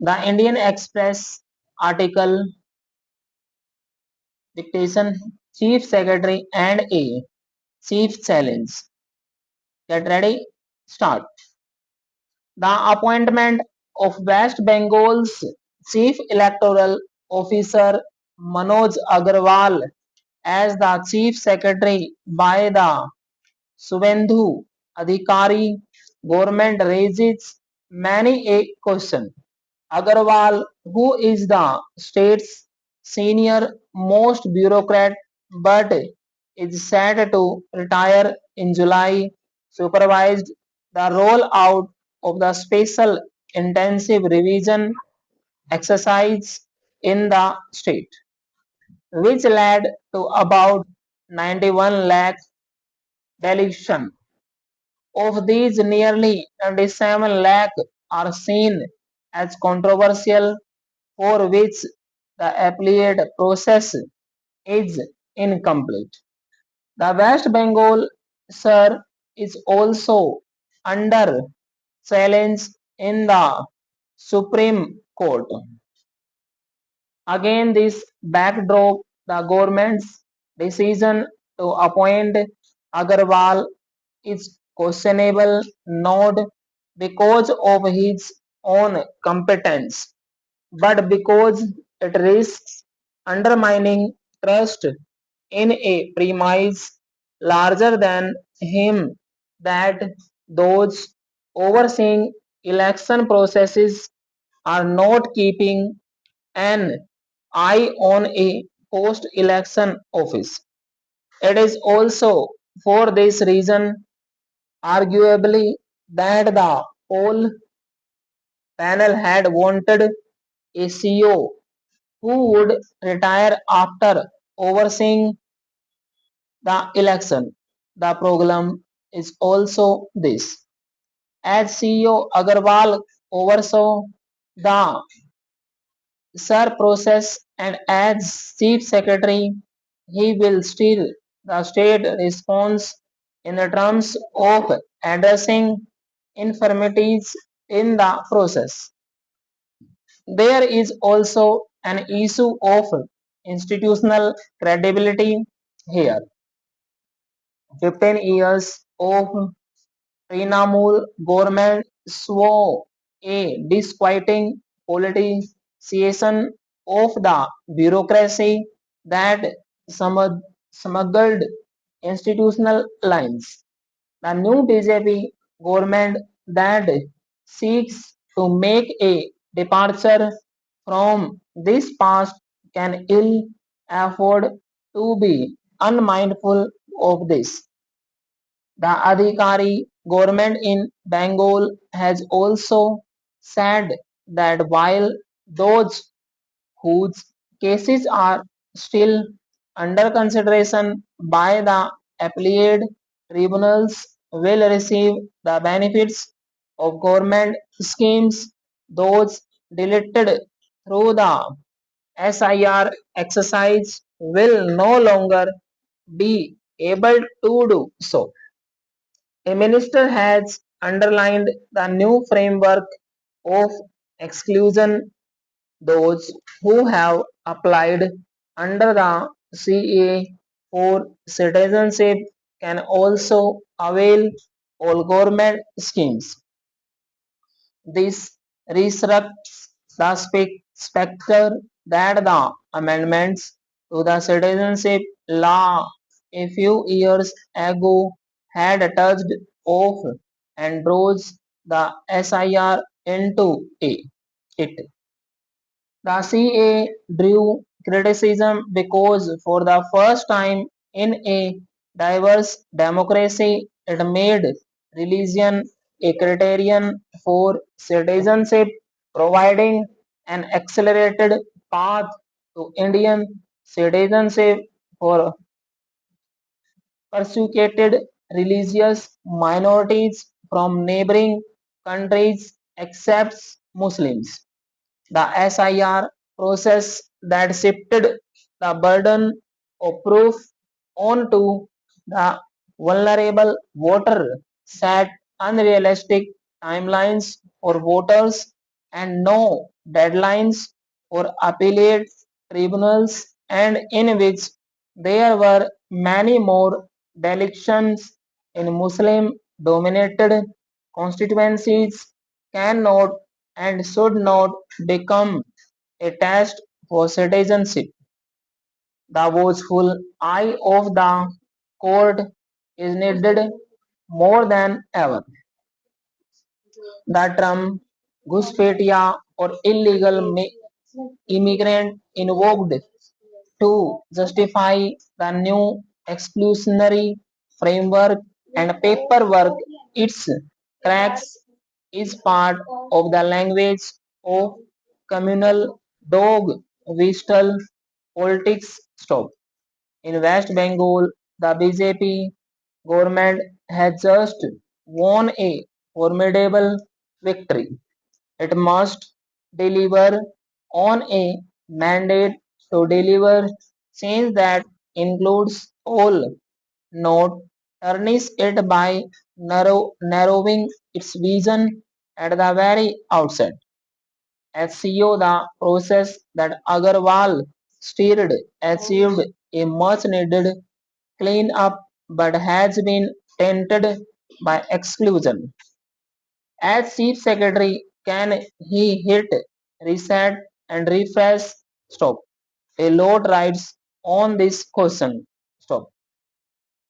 The Indian Express article Dictation Chief Secretary and a Chief Challenge. Get ready? Start. The appointment of West Bengal's Chief Electoral Officer Manoj Agarwal as the Chief Secretary by the Subendhu Adhikari government raises many a question. Agarwal, who is the state's senior most bureaucrat but is set to retire in July, supervised the rollout of the special intensive revision exercise in the state, which led to about 91 lakh deletion. Of these, nearly 27 lakh are seen as controversial, for which the appellate process is incomplete. The West Bengal, sir, is also under challenge in the Supreme Court. Again, this backdrop, the government's decision to appoint Agarwal is questionable not because of his own competence, but because it risks undermining trust in a premise larger than him that those overseeing election processes are not keeping an eye on a post election office. It is also for this reason, arguably, that the poll panel had wanted a CEO who would retire after overseeing the election. The problem is also this. As CEO Agarwal oversaw the SIR process and as Chief Secretary, he will steer the state response in the terms of addressing infirmities in the process. There is also an issue of institutional credibility here. 15 years of Trinamool government swore a disquieting politicization of the bureaucracy that smuggled institutional lines. The new BJP government that seeks to make a departure from this past can ill afford to be unmindful of this. The Adhikari government in Bengal has also said that while those whose cases are still under consideration by the appellate tribunals will receive the benefits of government schemes, those deleted through the SIR exercise will no longer be able to do so. A minister has underlined the new framework of exclusion. Those who have applied under the CA for citizenship can also avail all government schemes. This resurrects the specter that the amendments to the citizenship law a few years ago had touched off and draws the SIR into it. The CA drew criticism because for the first time in a diverse democracy it made religion a criterion for citizenship, providing an accelerated path to Indian citizenship for persecuted religious minorities from neighboring countries except Muslims. The SIR process that shifted the burden of proof onto the vulnerable voter set unrealistic timelines for voters and no deadlines for appellate tribunals, and in which there were many more elections in Muslim dominated constituencies, cannot and should not become a test for citizenship. The watchful eye of the court is needed more than ever. The term "Ghuspetia" or illegal immigrant invoked to justify the new exclusionary framework and paperwork its cracks is part of the language of communal dog whistle politics. Stop. In West Bengal, the BJP government has just won a formidable victory. It must deliver on a mandate to deliver change that includes all, not tarnish it by narrowing its vision at the very outset. As CEO, the process that Agarwal steered achieved a much needed clean up but has been tainted by exclusion. As Chief Secretary, can he hit reset and refresh? Stop. A lot rides on this question. Stop.